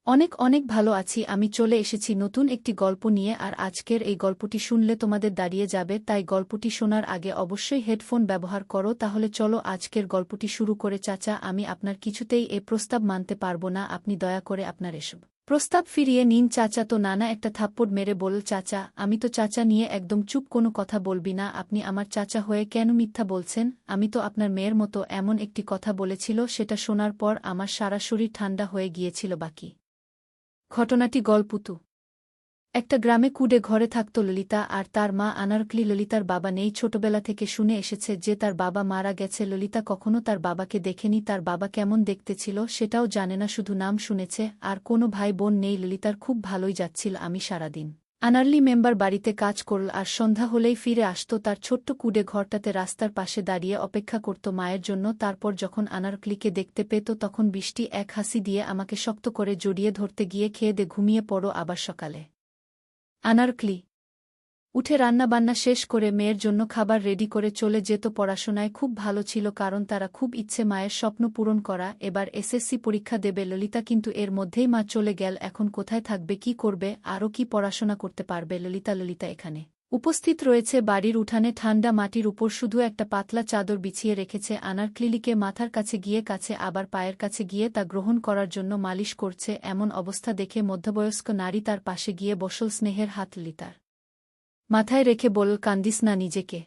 অনেক অনেক ভালো আছি। আমি চলে এসেছি নতুন একটি গল্প নিয়ে, আর আজকের এই গল্পটি শুনলে তোমাদের দাঁড়িয়ে যাবে, তাই গল্পটি শোনার আগে অবশ্যই হেডফোন ব্যবহার করো। তাহলে চলো আজকের গল্পটি শুরু করে। চাচা, আমি আপনার কিছুতেই এ প্রস্তাব মানতে পারবো না। আপনি দয়া করে আপনার এসব প্রস্তাব ফিরিয়ে নিন। চাচা তো নানা একটা থাপ্পড় মেরে বলল, চাচা আমি তো চাচা নিয়ে একদম চুপ, কোনো কথা বলবি না। আপনি আমার চাচা হয়ে কেন মিথ্যা বলছেন? আমি তো আপনার মেয়ের মতো এমন একটি কথা বলেছিল, সেটা শোনার পর আমার সারা শরীর ঠান্ডা হয়ে গিয়েছিল। বাকি ঘটনাটি গল্পুতু একটা গ্রামে কুডে ঘরে থাকত ললিতা আর তার মা আনারকলি। ললিতার বাবা নেই, ছোটবেলা থেকে শুনে এসেছে যে তার বাবা মারা গেছে। ললিতা কখনো তার বাবাকে দেখেনি, তার বাবা কেমন দেখতে ছিল সেটাও জানে না, শুধু নাম শুনেছে। আর কোনো ভাই বোন নেই। ললিতার খুব ভালোই যাচ্ছিল। আমি সারাদিন আনারলি মেম্বার বাড়িতে কাজ করল, আর সন্ধ্যা হলেই ফিরে আসত তার ছোট্ট কুডে ঘরটাতে, রাস্তার পাশে দাঁড়িয়ে অপেক্ষা করত মায়ের জন্য। তারপর যখন আনারকলিকে দেখতে পেত তখন বৃষ্টি এক হাসি দিয়ে আমাকে শক্ত করে জড়িয়ে ধরতে গিয়ে, খেয়ে দে ঘুমিয়ে পড়ো, আবার সকালে। আনারকলি উঠে রান্নাবান্না শেষ করে মেয়ের জন্য খাবার রেডি করে চলে যেত। পড়াশোনায় খুব ভালো ছিল, কারণ তারা খুব ইচ্ছে মায়ের স্বপ্ন পূরণ করা। এবার এসএসসি পরীক্ষা দেবে ললিতা, কিন্তু এর মধ্যেই মা চলে গেল। এখন কোথায় থাকবে, কি করবে, আরও কি পড়াশোনা করতে পারবে ললিতা এখানে উপস্থিত রয়েছে বাড়ির উঠানে ঠান্ডা মাটির উপর শুধু একটা পাতলা চাদর বিছিয়ে রেখেছে। আনারকলিকে মাথার কাছে গিয়ে, কাছে আবার পায়ের কাছে গিয়ে তা গ্রহণ করার জন্য মালিশ করছে। এমন অবস্থা দেখে মধ্যবয়স্ক নারী তার পাশে গিয়ে বসল, স্নেহের হাত ললিতার মাথায় রেখে বলল, কান্দিস না, নিজেকে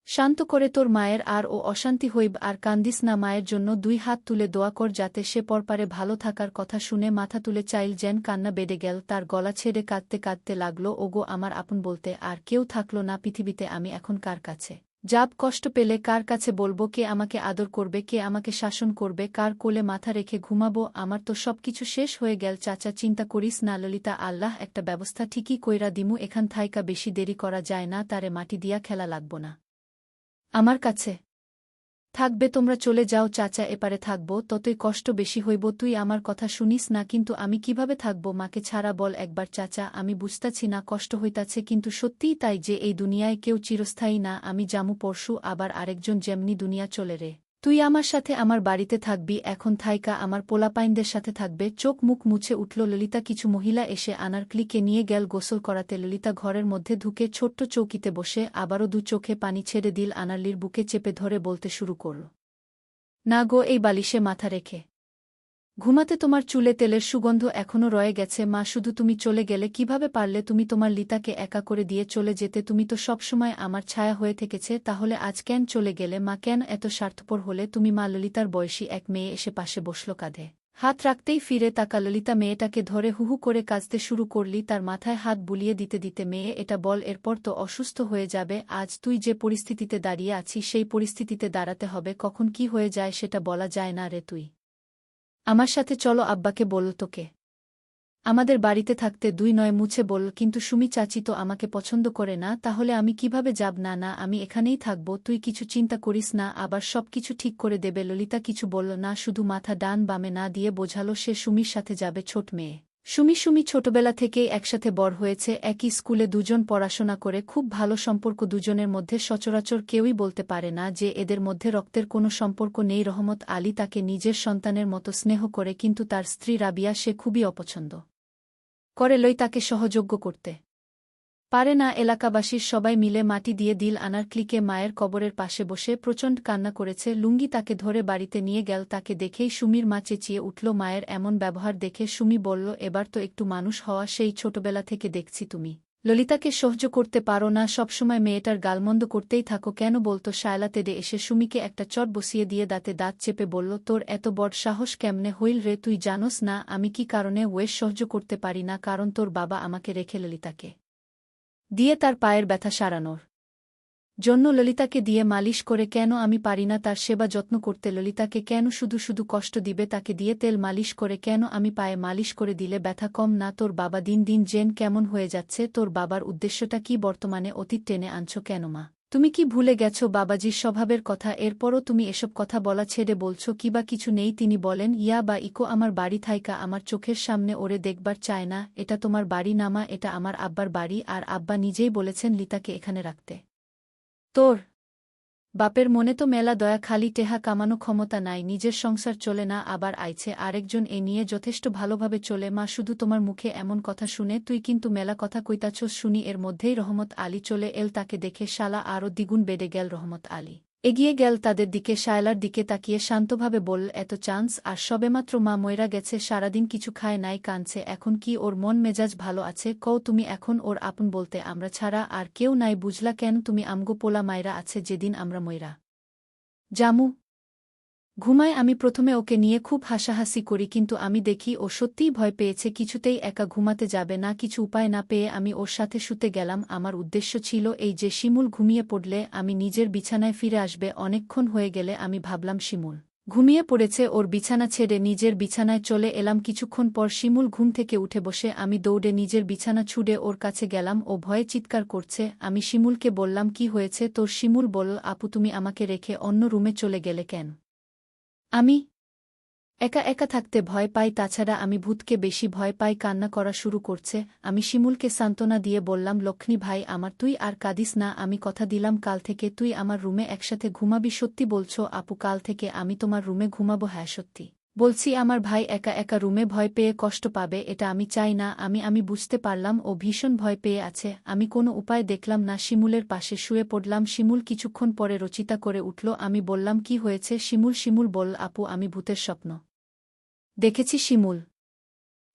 শান্ত করে, তোর মায়ের আর ও অশান্তি হইব। আর কান্দিস না, মায়ের জন্য দুই হাত তুলে দোয়া কর যাতে সে পরপারে ভালো থাকার। কথা শুনে মাথা তুলে চাইল, যেন কান্না বেড়ে গেল তার গলা ছেড়ে। কাঁদতে কাঁদতে লাগল, ওগো আমার আপন বলতে আর কেউ থাকল না পৃথিবীতে। আমি এখন কার কাছে যাব? কষ্ট পেলে কার কাছে বলবো? কে আমাকে আদর করবে? কে আমাকে শাসন করবে? কার কোলে মাথা রেখে ঘুমাবো? আমার তো সবকিছু শেষ হয়ে গেল। চাচা চিন্তা করিস না ললিতা, আল্লাহ একটা ব্যবস্থা ঠিকই কইরা দিমু। এখান থাইকা বেশি দেরি করা যায় না, তারে মাটি দিয়া খেলা লাগব না, আমার কাছে থাকবে। তোমরা চলে যাও চাচা, এপারে থাকব, ততই কষ্ট বেশি হইব। তুই আমার কথা শুনিস না, কিন্তু আমি কিভাবে থাকব মাকে ছাড়া? বল একবার চাচা। আমি বুঝতাছি না কষ্ট হইতাছে, কিন্তু সত্যিই তাই যে এই দুনিয়ায় কেউ চিরস্থায়ী না। আমি জামু পরশু, আবার আরেকজন যেমনি দুনিয়া চলে রে। তুই আমার সাথে আমার বাড়িতে থাকবি, এখন থাইকা আমার পোলাপাইনদের সাথে থাকবে। চোখ মুখ মুছে উঠল ললিতা। কিছু মহিলা এসে আনারকলিকে নিয়ে গেল গোসল করাতে। ললিতা ঘরের মধ্যে ঢুকে ছোট্ট চৌকিতে বসে আবারও দু চোখে পানি ছেড়ে দিল। আনারলির বুকে চেপে ধরে বলতে শুরু করল, না গো, এই বালিশে মাথা রেখে ঘুমাতে তোমার চুলে তেলের সুগন্ধ এখনো রয়ে গেছে। মা, শুধু তুমি চলে গেলে কিভাবে পারলে তুমি তোমার লিতাকে একা করে দিয়ে চলে যেতে? তুমি তো সবসময় আমার ছায়া হয়ে থেকেছে, তাহলে আজ কেন চলে গেলে মা? কেন এত স্বার্থপর হলে তুমি মা? ললিতার বয়সী এক মেয়ে এসে পাশে বসল, কাঁধে হাত রাখতেই ফিরে তাকা ললিতা মেয়েটাকে ধরে হুহু করে কাঁদতে শুরু করলি। তার মাথায় হাত বুলিয়ে দিতে দিতে, মেয়ে এটা বল, এরপর তো অসুস্থ হয়ে যাবে। আজ তুই যে পরিস্থিতিতে দাঁড়িয়ে আছিস সেই পরিস্থিতিতে দাঁড়াতে হবে, কখন কি হয়ে যায় সেটা বলা যায় না রে। তুই আমার সাথে চলো, আব্বাকে বলল তোকে আমাদের বাড়িতে থাকতে। দুই নয় মুছে বলল, কিন্তু সুমি চাচি তো আমাকে পছন্দ করে না, তাহলে আমি কিভাবে যাব? না না, আমি এখানেই থাকব, তুই কিছু চিন্তা করিস না, আবার সব কিছু ঠিক করে দেবে। ললিতা কিছু বলল না, শুধু মাথা ডান বামে না দিয়ে বোঝালো সে সুমির সাথে যাবে। ছোট মেয়ে সুমি ছোটবেলা থেকেই একসাথে বড় হয়েছে, একই স্কুলে দুজন পড়াশোনা করে খুব ভালো সম্পর্ক দুজনের মধ্যে। সচরাচর কেউই বলতে পারে না যে এদের মধ্যে রক্তের কোনো সম্পর্ক নেই। রহমত আলী তাকে নিজের সন্তানের মতো স্নেহ করে, কিন্তু তার স্ত্রী রাবিয়া সে খুবই অপছন্দ করে তাকে সহযোগ্য করতে পারে না। এলাকাবাসীর সবাই মিলে মাটি দিয়ে দিল আনারকলিকে। মায়ের কবরের পাশে বসে প্রচণ্ড কান্না করেছে। লুঙ্গি তাকে ধরে বাড়িতে নিয়ে গেল। তাকে দেখেই সুমির মা চেঁচিয়ে উঠল। মায়ের এমন ব্যবহার দেখে সুমি বলল, এবার তো একটু মানুষ হওয়া। সেই ছোটবেলা থেকে দেখছি তুমি ললিতাকে সহ্য করতে পারো না, সবসময় মেয়েটার গালমন্দ করতেই থাকো। কেন বলতো? শায়লা তেড়ে এসে সুমিকে একটা চট বসিয়ে দিয়ে দাঁতে দাঁত চেপে বলল, তোর এত বড় সাহস কেমনে হইল রে? তুই জানোস না আমি কি কারণে ওয়েস সহ্য করতে পারি না? কারণ তোর বাবা আমাকে রেখে ললিতাকে দিয়ে তার পায়ের ব্যথা সারানোর জন্য ললিতাকে দিয়ে মালিশ করে। কেন আমি পারি না তার সেবা যত্ন করতে? ললিতাকে কেন শুধু শুধু কষ্ট দিবে? তাকে দিয়ে তেল মালিশ করে কেন? আমি পায়ে মালিশ করে দিলে ব্যথা কম না? তোর বাবা দিন দিন জেন কেমন হয়ে যাচ্ছে? তোর বাবার উদ্দেশ্যটা কি? বর্তমানে অতীত টেনে আনছো কেন মা? তুমি কি ভুলে গেছো বাবাজির স্বভাবের কথা? এরপরও তুমি এসব কথা বলা ছেড়ে বলছো কিবা কিছু নেই? তিনি বলেন, ইয়া বা ইকো আমার বাড়ি থাইকা আমার চোখের সামনে ওরে দেখবার চায় না। এটা তোমার বাড়ি না মা, এটা আমার আব্বার বাড়ি, আর আব্বা নিজেই বলেছেন লিতাকে এখানে রাখতে। তোর বাপের মনে তো মেলা দয়া, খালি টেহা কামানো ক্ষমতা নাই, নিজের সংসার চলে না, আবার আইছে আরেকজন, এ নিয়ে যথেষ্ট ভালোভাবে চলে। মা, শুধু তোমার মুখে এমন কথা শুনে তুই কিন্তু মেলা কথা কইতাছস শুনি। এর মধ্যেই রহমত আলী চলে এল। তাকে দেখে শালা আরও দ্বিগুণ বেড়ে গেল। রহমত আলী এগিয়ে গেল তাদের দিকে, শায়লার দিকে তাকিয়ে শান্তভাবে বলল, এত চান্স? আর সবেমাত্র মা মইরা গেছে, সারাদিন কিছু খায় নাই, কানছে, এখন কি ওর মন মেজাজ ভালো আছে? কও তুমি এখন ওর আপন বলতে আমরা ছাড়া আর কেউ নাই, বুঝলা কেন তুমি? আমগো পোলা মাইরা আছে, যেদিন আমরা মইরা জামু ঘুমায় আমি প্রথমে ওকে নিয়ে খুব হাসাহাসি করি, কিন্তু আমি দেখি ও সত্যিই ভয় পেয়েছে, কিছুতেই একা ঘুমাতে যাবে না। কিছু উপায় না পেয়ে আমি ওর সাথে শুতে গেলাম। আমার উদ্দেশ্য ছিল এই যে শিমুল ঘুমিয়ে পড়লে আমি নিজের বিছানায় ফিরে আসবে। অনেকক্ষণ হয়ে গেলে আমি ভাবলাম শিমুল ঘুমিয়ে পড়েছে, ওর বিছানা ছেড়ে নিজের বিছানায় চলে এলাম। কিছুক্ষণ পর শিমুল ঘুম থেকে উঠে বসে, আমি দৌড়ে নিজের বিছানা ছুড়ে ওর কাছে গেলাম। ও ভয়ে চিৎকার করছে। আমি শিমুলকে বললাম, কি হয়েছে তোর? শিমুল বলল, আপু তুমি আমাকে রেখে অন্য রুমে চলে গেলে কেন? আমি একা একা থাকতে ভয় পাই, তাছাড়া আমি ভূতকে বেশি ভয় পাই। কান্না করা শুরু করছে। আমি শিমুলকে সান্ত্বনা দিয়ে বললাম, লক্ষ্মী ভাই আমার, তুই আর কাঁদিস না, আমি কথা দিলাম কাল থেকে তুই আমার রুমে একসাথে ঘুমাবি। সত্যি বলছো আপু? কাল থেকে আমি তোমার রুমে ঘুমাবো। হ্যাঁ সত্যি বলছি। আমার ভাই একা একা রুমে ভয় পেয়ে কষ্ট পাবে, এটা আমি চাই না। আমি বুঝতে পারলাম ও ভীষণ ভয় পেয়ে আছে। আমি কোনো উপায় দেখলাম না, শিমুলের পাশে শুয়ে পড়লাম। শিমুল কিছুক্ষণ পরে রচিতা করে উঠল। আমি বললাম, কি হয়েছে শিমুল? শিমুল বলল, আপু আমি ভূতের স্বপ্ন দেখেছি। শিমুল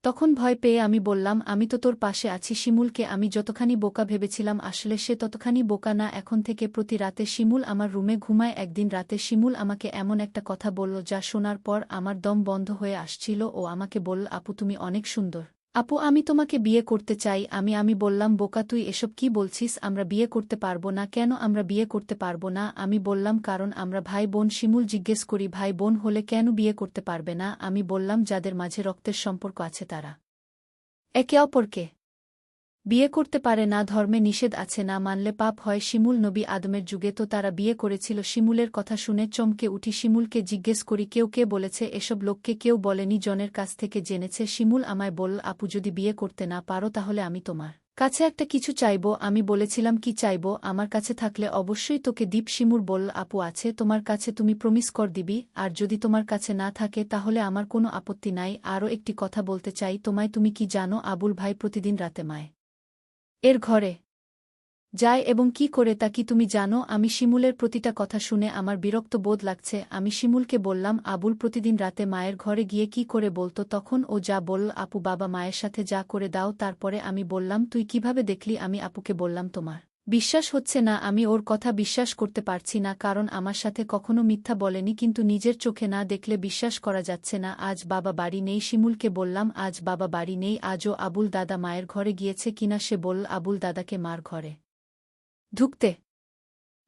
তখন ভয় পেয়ে আমি বললাম, আমি তো তোর পাশে আছি। শিমুলকে আমি যতখানি বোকা ভেবেছিলাম, আসলে সে ততখানি বোকা না। এখন থেকে প্রতি রাতে শিমুল আমার রুমে ঘুমায়। একদিন রাতে শিমুল আমাকে এমন একটা কথা বলল, যা শোনার পর আমার দম বন্ধ হয়ে আসছিল। ও আমাকে বলল, আপু তুমি অনেক সুন্দর, আপু আমি তোমাকে বিয়ে করতে চাই। আমি বললাম, বোকা তুই এসব কি বলছিস? আমরা বিয়ে করতে পারবো না। কেন আমরা বিয়ে করতে পারবো না? আমি বললাম, কারণ আমরা ভাই বোন। শিমুল জিজ্ঞেস করি, ভাই বোন হলে কেন বিয়ে করতে পারবে না? আমি বললাম, যাদের মাঝে রক্তের সম্পর্ক আছে তারা একে অপরকে বিয়ে করতে পারে না, ধর্মে নিষেধ আছে, না মানলে পাপ হয়। শিমুল নবী আদমের যুগে তো তারা বিয়ে করেছিল। শিমুলের কথা শুনে চমকে উঠি। শিমুলকে জিজ্ঞেস করি, কেউ কে বলেছে এসব? লোককে কেউ বলেনি, জনের কাছ থেকে জেনেছে। শিমুল আমায় বলল, আপু যদি বিয়ে করতে না পারো তাহলে আমি তোমার কাছে একটা কিছু চাইব। আমি বলেছিলাম, কি চাইব? আমার কাছে থাকলে অবশ্যই তোকে দীপ। শিমুল বলল, আপু আছে তোমার কাছে, তুমি প্রমিস কর দিবি। আর যদি তোমার কাছে না থাকে তাহলে আমার কোনো আপত্তি নাই। আরও একটি কথা বলতে চাই তোমায়। তুমি কি জানো আবুল ভাই প্রতিদিন রাতে মায় এর ঘরে যায় এবং কি করে তা কি তুমি জানো? আমি শিমুলের প্রতিটা কথা শুনে আমার বিরক্ত বোধ লাগছে। আমি শিমুলকে বললাম, আবুল প্রতিদিন রাতে মায়ের ঘরে গিয়ে কি করে বলতো? তখন ও যা বলল, আপু বাবা মায়ের সাথে যা করে দাও। তারপরে আমি বললাম, তুই কিভাবে দেখলি? আমি আপুকে বললাম, তোমার বিশ্বাস হচ্ছে না? আমি ওর কথা বিশ্বাস করতে পারছি না, কারণ আমার সাথে কখনো মিথ্যা বলেনি, কিন্তু নিজের চোখে না দেখলে বিশ্বাস করা যাচ্ছে না। আজ বাবা বাড়ি নেই। শিমুলকে বললাম, আজ বাবা বাড়ি নেই। আজও আবুল দাদা মায়ের ঘরে গিয়েছে কিনা? সে বলল, আবুল দাদাকে মার ঘরে ঢুকতে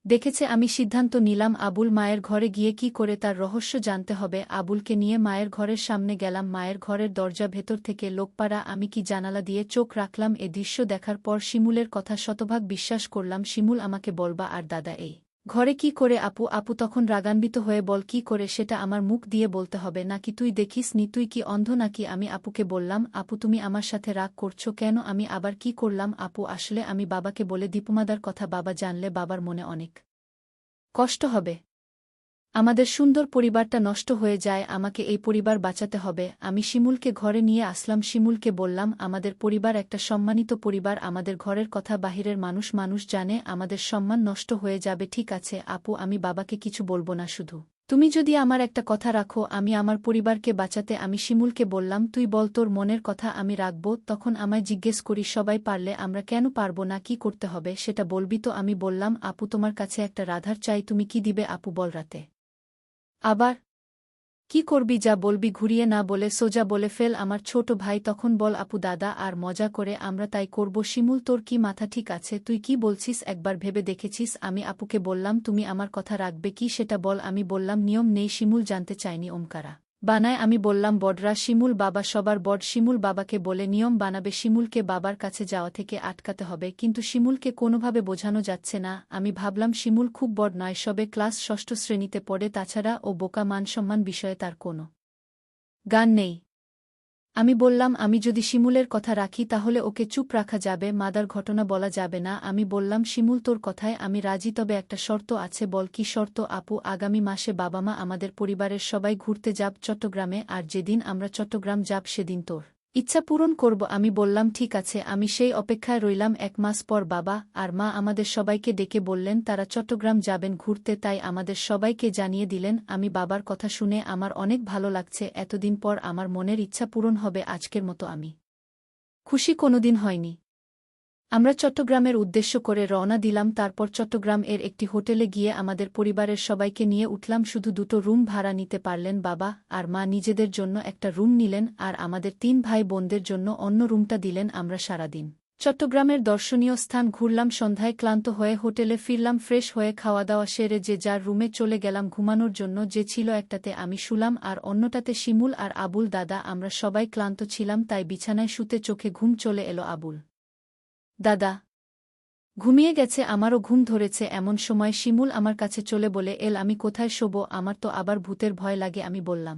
দেখেছে। আমি সিদ্ধান্ত নিলাম, আবুল মায়ের ঘরে গিয়ে কি করে তার রহস্য জানতে হবে। আবুলকে নিয়ে মায়ের ঘরের সামনে গেলাম। মায়ের ঘরের দরজা ভেতর থেকে লোকপাড়া। আমি কি জানালা দিয়ে চোখ রাখলাম। এ দৃশ্য দেখার পর শিমুলের কথা শতভাগ বিশ্বাস করলাম। শিমুল আমাকে বলবা, আর দাদা এই ঘরে কি করে? আপু তখন রাগান্বিত হয়ে বল, কি করে সেটা আমার মুখ দিয়ে বলতে হবে নাকি? তুই দেখিস নি? তুই কি অন্ধ নাকি? আমি আপুকে বললাম, আপু তুমি আমার সাথে রাগ করছো কেন? আমি আবার কি করলাম? আপু আসলে আমি বাবাকে বলে দীপমাদার কথা বাবা জানলে বাবার মনে অনেক কষ্ট হবে। আমাদের সুন্দর পরিবারটা নষ্ট হয়ে যায়। আমাকে এই পরিবার বাঁচাতে হবে। আমি শিমুলকে ঘরে নিয়ে আসলাম। শিমুলকে বললাম, আমাদের পরিবার একটা সম্মানিত পরিবার। আমাদের ঘরের কথা বাহিরের মানুষ জানে, আমাদের সম্মান নষ্ট হয়ে যাবে। ঠিক আছে আপু, আমি বাবাকে কিছু বলবো না, শুধু তুমি যদি আমার একটা কথা রাখো, আমি আমার পরিবারকে বাঁচাতে। আমি শিমুলকে বললাম, তুই বল তোর মনের কথা, আমি রাখব। তখন আমায় জিজ্ঞেস করি, সবাই পারলে আমরা কেন পারব না? কি করতে হবে সেটা বলবি তো? আমি বললাম, আপু তোমার কাছে একটা রাধার চাই, তুমি কি দিবে? আপু বল রাতে আবার কি করবি? যা বলবি ঘুরিয়ে না বলে সোজা বলে ফেল। আমার ছোট ভাই তখন বল, আপু দাদা আর মজা করে আমরা তাই করব। শিমুল তোর কি মাথা ঠিক আছে? তুই কি বলছিস একবার ভেবে দেখেছিস? আমি আপুকে বললাম, তুমি আমার কথা রাখবে কি সেটা বল। আমি বললাম, নিয়ম নেই। শিমুল জানতে চায়নি ওমকারা বানায়। আমি বললাম, বড়রা শিমুল বাবা সবার বড়। শিমুল বাবাকে বলে নিয়ম বানাবে। শিমুলকে বাবার কাছে যাওয়া থেকে আটকাতে হবে, কিন্তু শিমুলকে কোনোভাবে বোঝানো যাচ্ছে না। আমি ভাবলাম, শিমুল খুব বড় নয়, সবে ক্লাস 6ষ্ঠ শ্রেণীতে পড়ে, তাছাড়া ও বোকা, মান সম্মান বিষয়ে তার কোনো গান নেই। আমি বললাম আমি যদি শিমুলের কথা রাখি তাহলে ওকে চুপ রাখা যাবে, মাদার ঘটনা বলা যাবে না। আমি বললাম শিমুল তোর কথায় আমি রাজি, তবে একটা শর্ত আছে। বল কি শর্ত আপু? আগামী মাসে বাবা মা আমাদের পরিবারের সবাই ঘুরতে যাব চট্টগ্রামে, আর যেদিন আমরা চট্টগ্রাম যাব সেদিন তোর ইচ্ছা পূরণ করব। আমি বললাম ঠিক আছে, আমি সেই অপেক্ষায় রইলাম। 1 মাস পর বাবা আর মা আমাদের সবাইকে ডেকে বললেন তারা চট্টগ্রাম যাবেন ঘুরতে, তাই আমাদের সবাইকে জানিয়ে দিলেন। আমি বাবার কথা শুনে আমার অনেক ভালো লাগছে, এতদিন পর আমার মনের ইচ্ছা পূরণ হবে আজকের মতো। আমি খুশি কোনোদিন হয়নি। আমরা চট্টগ্রামের উদ্দেশ্য করে রওনা দিলাম। তারপর চট্টগ্রাম এর একটি হোটেলে গিয়ে আমাদের পরিবারের সবাইকে নিয়ে উঠলাম। শুধু 2টো রুম ভাড়া নিতে পারলেন বাবা, আর মা নিজেদের জন্য একটা রুম নিলেন, আর আমাদের 3 ভাই বোনদের জন্য অন্য রুমটা দিলেন। আমরা সারাদিন চট্টগ্রামের দর্শনীয় স্থান ঘুরলাম। সন্ধ্যায় ক্লান্ত হয়ে হোটেলে ফিরলাম। ফ্রেশ হয়ে খাওয়া দাওয়া সেরে যে যার রুমে চলে গেলাম ঘুমানোর জন্য। যে ছিল একটাতে আমি শুলাম আর অন্যটাতে শিমুল আর আবুল দাদা। আমরা সবাই ক্লান্ত ছিলাম, তাই বিছানায় শুতে চোখে ঘুম চলে এলো। আবুল দাদা ঘুমিয়ে গেছে, আমারও ঘুম ধরেছে। এমন সময় শিমুল আমার কাছে চলে বলে, এল আমি কোথায় শোবো? আমার তো আবার ভূতের ভয় লাগে। আমি বললাম